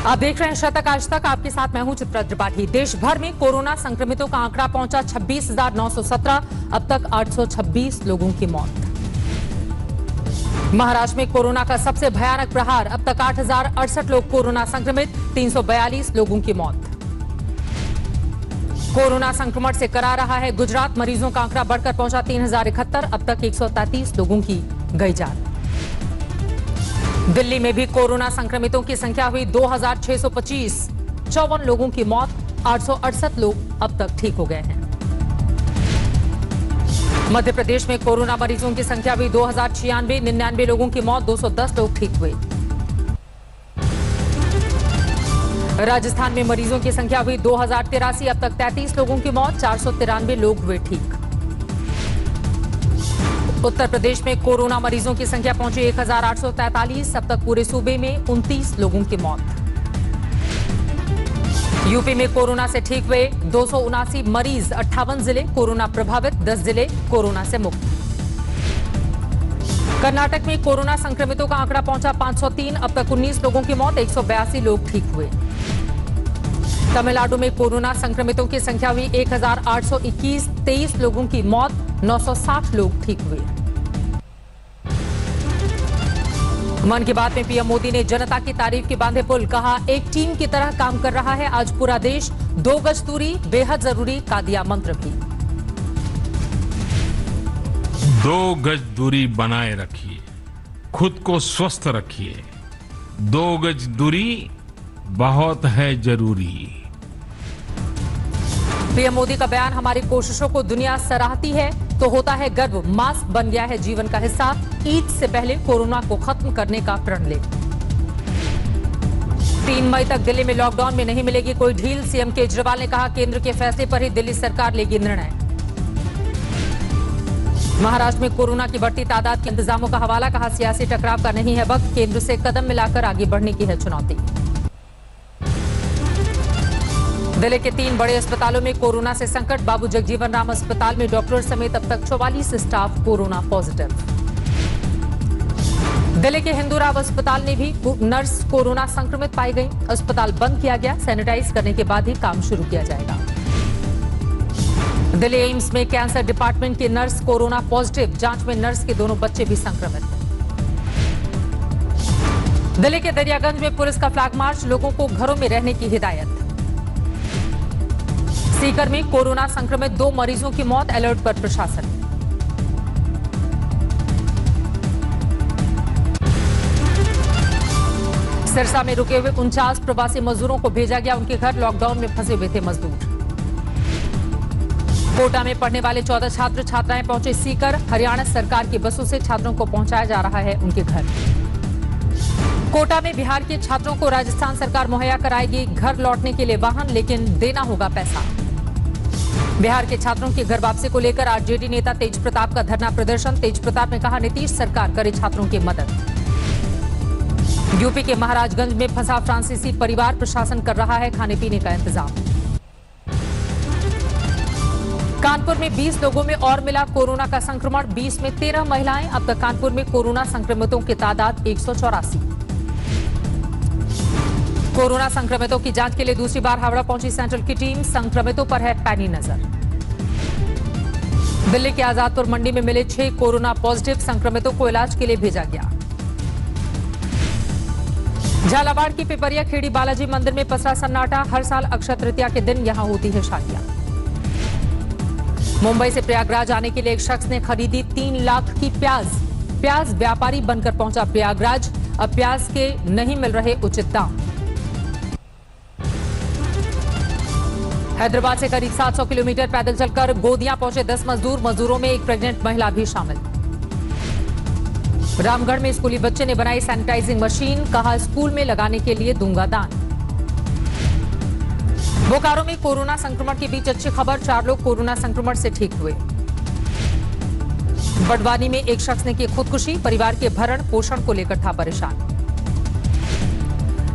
आप देख रहे हैं शतक आज तक। आपके साथ मैं हूं चित्रा त्रिपाठी। देश भर में कोरोना संक्रमितों का आंकड़ा पहुंचा 26,917। अब तक 826 लोगों की मौत। महाराष्ट्र में कोरोना का सबसे भयानक प्रहार। अब तक 8,068 लोग कोरोना संक्रमित, 342 लोगों की मौत। कोरोना संक्रमण से करा रहा है गुजरात। मरीजों का आंकड़ा बढ़कर पहुंचा 3,071। अब तक 133 लोगों की गई जान। दिल्ली में भी कोरोना संक्रमितों की संख्या हुई 2,625। 54 लोगों की मौत, 868 लोग अब तक ठीक हो गए हैं। मध्य प्रदेश में कोरोना मरीजों की संख्या हुई 2,096। 99 लोगों की मौत, 210 लोग ठीक हुए। राजस्थान में मरीजों की संख्या हुई 2,083। अब तक 33 लोगों की मौत, 493 लोग हुए ठीक। उत्तर प्रदेश में कोरोना मरीजों की संख्या पहुंची 1,843। अब तक पूरे सूबे में 29 लोगों की मौत। यूपी में कोरोना से ठीक हुए 279 मरीज। 58 जिले कोरोना प्रभावित, 10 जिले कोरोना से मुक्त। कर्नाटक में कोरोना संक्रमितों का आंकड़ा पहुंचा 503। अब तक 19 लोगों की मौत, 182 लोग ठीक हुए। तमिलनाडु में कोरोना संक्रमितों की संख्या हुई 1,821। 23 लोगों की मौत, 960 लोग ठीक हुए। मन की बात में पीएम मोदी ने जनता की तारीफ के बांधे पुल। कहा, एक टीम की तरह काम कर रहा है आज पूरा देश। 2 गज दूरी बेहद जरूरी का दिया मंत्र भी। 2 गज दूरी बनाए रखिए, खुद को स्वस्थ रखिए। 2 गज दूरी बहुत है जरूरी। पीएम मोदी का बयान हमारी कोशिशों को दुनिया सराहती है तो होता है गर्व। मास्क बन गया है जीवन का हिस्सा। ईद से पहले कोरोना को खत्म करने का प्रण ले। 3 मई तक दिल्ली में लॉकडाउन में नहीं मिलेगी कोई ढील। सीएम केजरीवाल ने कहा, केंद्र के फैसले पर ही दिल्ली सरकार लेगी निर्णय। महाराष्ट्र में कोरोना की बढ़ती तादाद के इंतजामों का हवाला। कहा, सियासी टकराव का नहीं है वक्त, केंद्र से कदम मिलाकर आगे बढ़ने की है चुनौती। दिल्ली के 3 बड़े अस्पतालों में कोरोना से संकट। बाबू जगजीवन राम अस्पताल में डॉक्टर समेत अब तक 44 स्टाफ कोरोना पॉजिटिव। दिल्ली के हिंदूराव अस्पताल में भी नर्स कोरोना संक्रमित पाई गई। अस्पताल बंद किया गया। सैनिटाइज करने के बाद ही काम शुरू किया जाएगा। दिल्ली एम्स में कैंसर डिपार्टमेंट की नर्स कोरोना पॉजिटिव। जांच में नर्स के दोनों बच्चे भी संक्रमित। दिल्ली के दरियागंज में पुलिस का फ्लैग मार्च। लोगों को घरों में रहने की हिदायत। सीकर में कोरोना संक्रमित 2 मरीजों की मौत। अलर्ट पर प्रशासन। सिरसा में रुके हुए 49 प्रवासी मजदूरों को भेजा गया उनके घर। लॉकडाउन में फंसे हुए थे मजदूर। कोटा में पढ़ने वाले 14 छात्र छात्राएं पहुंचे सीकर। हरियाणा सरकार की बसों से छात्रों को पहुंचाया जा रहा है उनके घर। कोटा में बिहार के छात्रों को राजस्थान सरकार मुहैया कराएगी घर लौटने के लिए वाहन, लेकिन देना होगा पैसा। बिहार के छात्रों की घर वापसी को लेकर आरजेडी नेता तेज प्रताप का धरना प्रदर्शन। तेज प्रताप ने कहा, नीतीश सरकार करे छात्रों की मदद। यूपी के महाराजगंज में फंसा फ्रांसीसी परिवार। प्रशासन कर रहा है खाने पीने का इंतजाम। कानपुर में 20 लोगों में और मिला कोरोना का संक्रमण। 20 में 13 महिलाएं। अब तक कानपुर में कोरोना संक्रमितों की तादाद 184। कोरोना संक्रमितों की जांच के लिए दूसरी बार हावड़ा पहुंची सेंट्रल की टीम। संक्रमितों पर है पैनी नजर। दिल्ली के आजादपुर मंडी में मिले 6 कोरोना पॉजिटिव। संक्रमितों को इलाज के लिए भेजा गया। झालावाड़ की पिपरिया खेड़ी बालाजी मंदिर में पसरा सन्नाटा। हर साल अक्षय तृतीया के दिन यहां होती है शादियां। मुंबई से प्रयागराज आने के लिए एक शख्स ने खरीदी 3 लाख की प्याज। प्याज व्यापारी बनकर पहुंचा प्रयागराज। अब प्याज के नहीं मिल रहे उचित दाम। हैदराबाद से करीब 700 किलोमीटर पैदल चलकर गोदियां पहुंचे 10 मजदूर। मजदूरों में एक प्रेग्नेंट महिला भी शामिल। रामगढ़ में स्कूली बच्चे ने बनाई सैनिटाइजिंग मशीन। कहा, स्कूल में लगाने के लिए दूंगा दान। बोकारो में कोरोना संक्रमण के बीच अच्छी खबर। 4 लोग कोरोना संक्रमण से ठीक हुए। बड़वानी में एक शख्स ने की खुदकुशी। परिवार के भरण पोषण को लेकर था परेशान।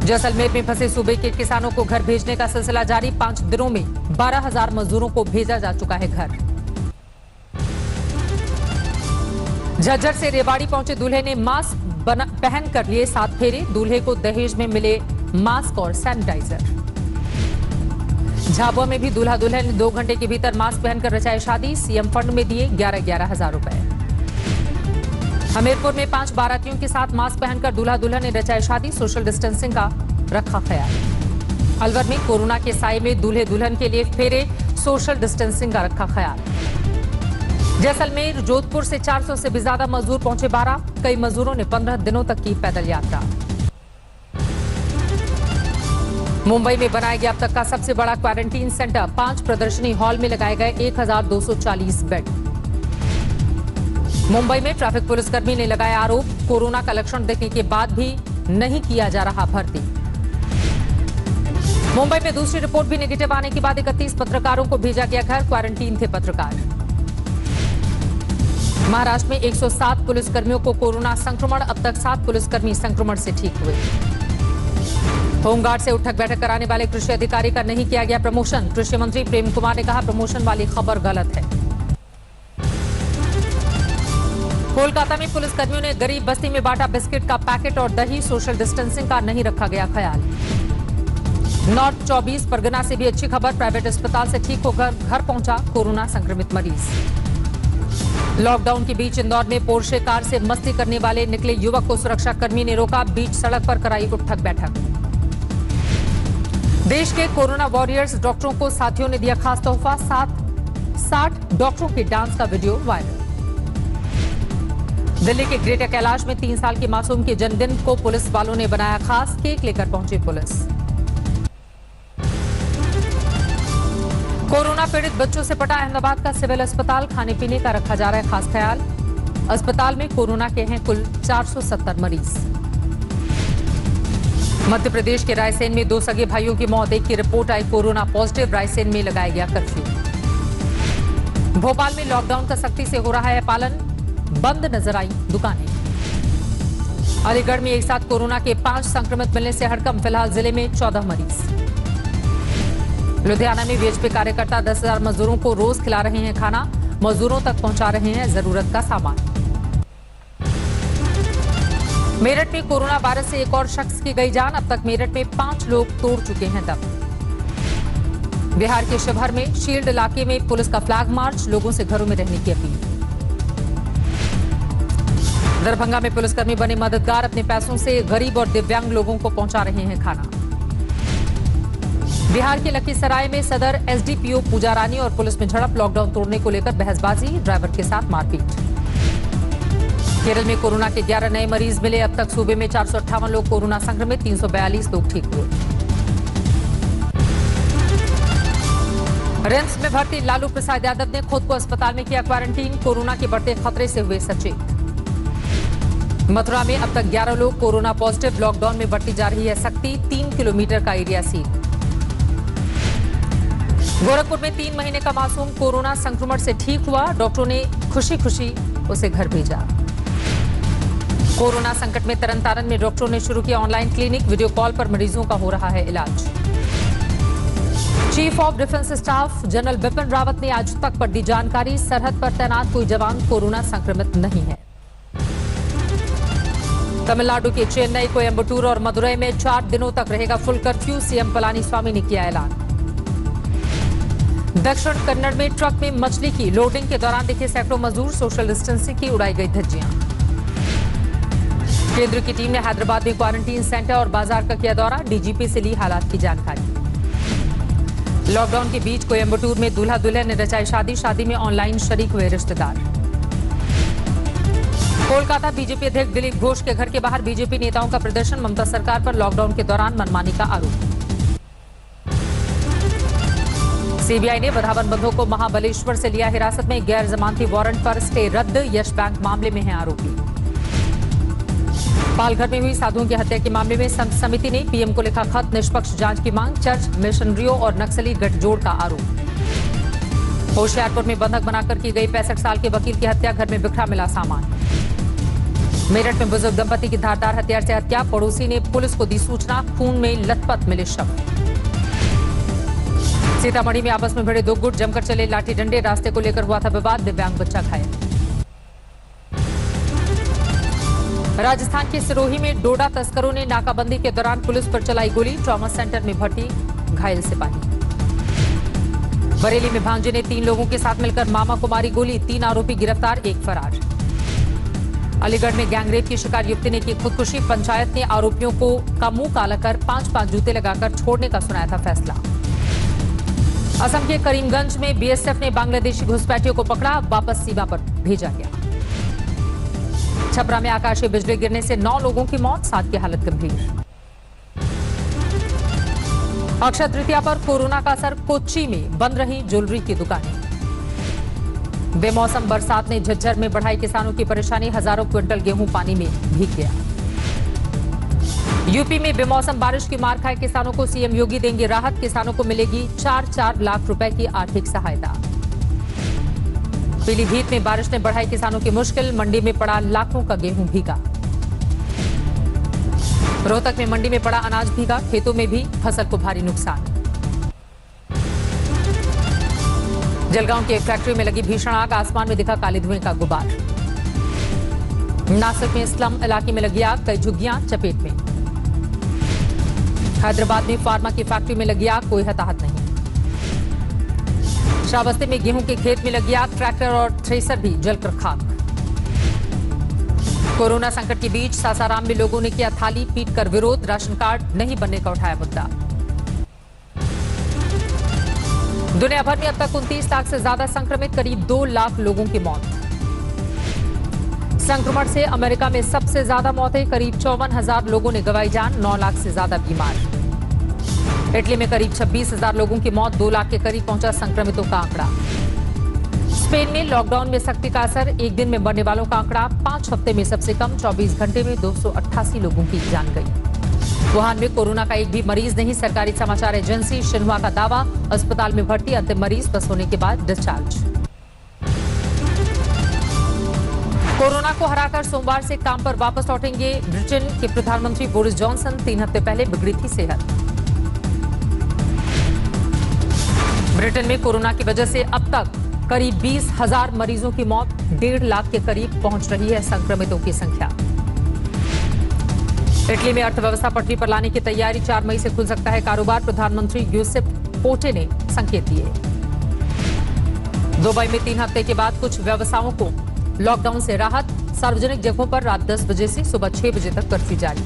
जैसलमेर में फंसे सूबे के किसानों को घर भेजने का सिलसिला जारी। 5 दिनों में 12,000 मजदूरों को भेजा जा चुका है घर। झज्जर से रेवाड़ी पहुंचे दूल्हे ने मास्क पहन कर लिए 7 फेरे। दूल्हे को दहेज में मिले मास्क और सैनिटाइजर। झाबुआ में भी दूल्हा दुल्हन ने 2 घंटे के भीतर मास्क पहनकर रचाई शादी। सीएम फंड में दिए 11-11 हजार रुपए। हमीरपुर में 5 बारातियों के साथ मास्क पहनकर दूल्हा दुल्हन ने रचाई शादी। सोशल डिस्टेंसिंग का रखा ख्याल। अलवर में कोरोना के साए में दूल्हे दुल्हन के लिए फेरे। सोशल डिस्टेंसिंग का रखा ख्याल। जैसलमेर जोधपुर से 400 से भी ज्यादा मजदूर पहुंचे 12। कई मजदूरों ने 15 दिनों तक की पैदल यात्रा। मुंबई में बनाया गया अब तक का सबसे बड़ा क्वारंटीन सेंटर। 5 प्रदर्शनी हॉल में लगाए गए 1240 बेड। मुंबई में ट्रैफिक पुलिसकर्मी ने लगाया आरोप, कोरोना का लक्षण दिखने के बाद भी नहीं किया जा रहा भर्ती। मुंबई में दूसरी रिपोर्ट भी नेगेटिव आने के बाद 31 पत्रकारों को भेजा गया घर। क्वारंटीन थे पत्रकार। महाराष्ट्र में 107 पुलिसकर्मियों को कोरोना संक्रमण। अब तक 7 पुलिसकर्मी संक्रमण से ठीक हुए। होमगार्ड से उठक बैठक कराने वाले कृषि अधिकारी का नहीं किया गया प्रमोशन। कृषि मंत्री प्रेम कुमार ने कहा प्रमोशन वाली खबर गलत है। कोलकाता में पुलिसकर्मियों ने गरीब बस्ती में बांटा बिस्किट का पैकेट और दही। सोशल डिस्टेंसिंग का नहीं रखा गया ख्याल। नॉर्थ 24 परगना से भी अच्छी खबर। प्राइवेट अस्पताल से ठीक होकर घर पहुंचा कोरोना संक्रमित मरीज। लॉकडाउन के बीच इंदौर में पोर्शे कार से मस्ती करने वाले निकले युवक को सुरक्षा कर्मी ने रोका। बीच सड़क पर कराई उठक बैठक। देश के कोरोना वॉरियर्स डॉक्टरों को साथियों ने दिया खास तोहफा। 60 डॉक्टरों के डांस का वीडियो वायरल। दिल्ली के ग्रेटर कैलाश में 3 साल के मासूम के जन्मदिन को पुलिस वालों ने बनाया खास। केक लेकर पहुंची पुलिस। कोरोना पीड़ित बच्चों से पटा अहमदाबाद का सिविल अस्पताल। खाने पीने का रखा जा रहा है खास ख्याल। अस्पताल में कोरोना के हैं कुल 470 मरीज। मध्य प्रदेश के रायसेन में 2 सगे भाइयों की मौत। एक की रिपोर्ट आई कोरोना पॉजिटिव। रायसेन में लगाया गया कर्फ्यू। भोपाल में लॉकडाउन का सख्ती से हो रहा है पालन। बंद नजर आई दुकानें। अलीगढ़ में एक साथ कोरोना के 5 संक्रमित मिलने से हड़कंप। फिलहाल जिले में 14 मरीज। लुधियाना में बीएचपी कार्यकर्ता 10,000 मजदूरों को रोज खिला रहे हैं खाना। मजदूरों तक पहुंचा रहे हैं जरूरत का सामान। मेरठ में कोरोना वायरस से एक और शख्स की गई जान। अब तक मेरठ में 5 लोग तोड़ चुके हैं दम। बिहार के शिवहर में शील्ड इलाके में पुलिस का फ्लैग मार्च। लोगों से घरों में रहने की अपील। दरभंगा में पुलिसकर्मी बने मददगार। अपने पैसों से गरीब और दिव्यांग लोगों को पहुंचा रहे हैं खाना। बिहार के लखीसराय में सदर एसडीपीओ पूजा रानी और पुलिस में झड़प। लॉकडाउन तोड़ने को लेकर बहसबाजी। ड्राइवर के साथ मारपीट। केरल में कोरोना के 11 नए मरीज मिले। अब तक सूबे में 458 लोग कोरोना संक्रमित। 342 लोग ठीक हुए। रिम्स में भर्ती लालू प्रसाद यादव ने खुद को अस्पताल में किया क्वारंटीन। कोरोना के बढ़ते खतरे से हुए सचेत। मथुरा में अब तक 11 लोग कोरोना पॉजिटिव। लॉकडाउन में बढ़ती जा रही है सख्ती। 3 किलोमीटर का एरिया सील। गोरखपुर में 3 महीने का मासूम कोरोना संक्रमण से ठीक हुआ। डॉक्टरों ने खुशी खुशी उसे घर भेजा। कोरोना संकट में तरनतारन में डॉक्टरों ने शुरू किया ऑनलाइन क्लिनिक। वीडियो कॉल पर मरीजों का हो रहा है इलाज। Chief of defence staff general Bipin Rawat ने आज तक पर दी जानकारी। सरहद पर तैनात कोई जवान कोरोना संक्रमित नहीं है। तमिलनाडु के चेन्नई, कोयंबटूर और मदुरई में 4 दिनों तक रहेगा फुल कर्फ्यू। सीएम पलानीस्वामी ने किया ऐलान। दक्षिण कन्नड़ में ट्रक में मछली की लोडिंग के दौरान दिखे सैकड़ों मजदूर। सोशल डिस्टेंसिंग की उड़ाई गई धज्जियां। केंद्र की टीम ने हैदराबाद में क्वारंटीन सेंटर और बाजार का किया दौरा। डीजीपी से ली हालात की जानकारी। लॉकडाउन के बीच कोयंबटूर में दूल्हा दुल्हन ने रचाई शादी। शादी में ऑनलाइन शरीक हुए रिश्तेदार। कोलकाता बीजेपी अध्यक्ष दिलीप घोष के घर के बाहर बीजेपी नेताओं का प्रदर्शन। ममता सरकार पर लॉकडाउन के दौरान मनमानी का आरोप। सीबीआई ने वधावन बंधु को महाबलेश्वर से लिया हिरासत में। गैर जमानती वारंट पर स्टे रद्द। यश बैंक मामले में है आरोपी। पालघर में हुई साधुओं की हत्या के मामले में संत समिति ने पीएम को लिखा खत। निष्पक्ष जांच की मांग। चर्च, मिशनरियों और नक्सली गठजोड़ का आरोप। होशियारपुर में बंधक बनाकर की गई 65 साल के वकील की हत्या। घर में बिखरा मिला सामान। मेरठ में बुजुर्ग दंपति की धारदार हथियार से हत्या। पड़ोसी ने पुलिस को दी सूचना। खून में लथपथ मिले शव। सीतामढ़ी में आपस में भिड़े 2 गुट। जमकर चले लाठी डंडे। रास्ते को लेकर हुआ था विवाद। दिव्यांग बच्चा घायल। राजस्थान के सिरोही में डोडा तस्करों ने नाकाबंदी के दौरान पुलिस पर चलाई गोली, ट्रॉमा सेंटर में भर्ती घायल सिपाही। बरेली में भांजे ने 3 लोगों के साथ मिलकर मामा को मारी गोली, 3 आरोपी गिरफ्तार, 1 फरार। अलीगढ़ में गैंगरेप की शिकार युवती ने की खुदकुशी, पंचायत ने आरोपियों का मुंह काला कर 5-5 जूते लगाकर छोड़ने का सुनाया था फैसला। असम के करीमगंज में बीएसएफ ने बांग्लादेशी घुसपैठियों को पकड़ा, वापस सीमा पर भेजा गया। छपरा में आकाशीय बिजली गिरने से 9 लोगों की मौत, 7 की हालत गंभीर। अक्षय तृतीया पर कोरोना का असर, कोच्चि में बंद रही ज्वेलरी की दुकानें। बेमौसम बरसात ने झज्जर में बढ़ाई किसानों की परेशानी, हजारों क्विंटल गेहूं पानी में भीग गया। यूपी में बेमौसम बारिश की मार खाए किसानों को सीएम योगी देंगे राहत, किसानों को मिलेगी 4-4 लाख रुपए की आर्थिक सहायता। पीलीभीत में बारिश ने बढ़ाई किसानों की मुश्किल, मंडी में पड़ा लाखों का गेहूं भीगा। रोहतक में मंडी में पड़ा अनाज भीगा, खेतों में भी फसल को भारी नुकसान। जलगांव की एक फैक्ट्री में लगी भीषण आग, आसमान में दिखा काले धुएं का गुबार। नासिक में स्लम इलाके में लगी आग, कई झुग्गियां चपेट में। हैदराबाद में फार्मा की फैक्ट्री में लगी आग, कोई हताहत नहीं। श्रावस्ती में गेहूं के खेत में लगी आग, ट्रैक्टर और थ्रेसर भी जलकर खाक। कोरोना संकट के बीच सासाराम में लोगों ने किया थाली पीट कर विरोध, राशन कार्ड नहीं बनने का उठाया मुद्दा। दुनिया भर में अब तक 29 लाख से ज्यादा संक्रमित, करीब 2 लाख लोगों की मौत। संक्रमण से अमेरिका में सबसे ज्यादा मौतें, करीब 54,000 लोगों ने गंवाई जान, 9 लाख से ज्यादा बीमार। इटली में करीब 26,000 लोगों की मौत, 2 लाख के करीब पहुंचा संक्रमितों का आंकड़ा। स्पेन में लॉकडाउन में सख्ती का असर, एक दिन में मरने वालों का आंकड़ा 5 हफ्ते में सबसे कम, 24 घंटे में 288 लोगों की जान गई। वुहान में कोरोना का एक भी मरीज नहीं, सरकारी समाचार एजेंसी शिन्हुआ का दावा, अस्पताल में भर्ती अंतिम मरीज बस होने के बाद डिस्चार्ज। कोरोना को हराकर सोमवार से काम पर वापस लौटेंगे ब्रिटेन के प्रधानमंत्री बोरिस जॉनसन, 3 हफ्ते पहले बिगड़ी थी सेहत। ब्रिटेन में कोरोना की वजह से अब तक करीब 20,000 मरीजों की मौत, 1.5 लाख के करीब पहुंच रही है संक्रमितों की संख्या। इटली में अर्थव्यवस्था पटरी पर लाने की तैयारी, 4 मई से खुल सकता है कारोबार, प्रधानमंत्री गिउसेप कोंटे ने संकेत दिए। दुबई में 3 हफ्ते के बाद कुछ व्यवसायों को लॉकडाउन से राहत, सार्वजनिक जगहों पर रात 10 बजे से सुबह 6 बजे तक कर्फ्यू जारी।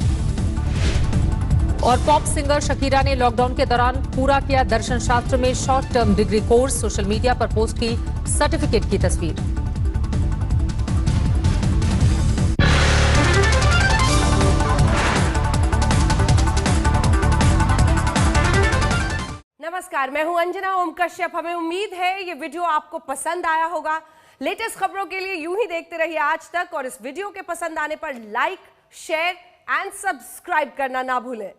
और पॉप सिंगर शकीरा ने लॉकडाउन के दौरान पूरा किया दर्शन शास्त्र में short term degree course, social media पर पोस्ट की सर्टिफिकेट की तस्वीर। नमस्कार, मैं हूं अंजना ओम कश्यप। हमें उम्मीद है ये वीडियो आपको पसंद आया होगा। लेटेस्ट खबरों के लिए यूं ही देखते रहिए आज तक, और इस वीडियो के पसंद आने पर लाइक, शेयर एंड सब्सक्राइब करना ना भूलें।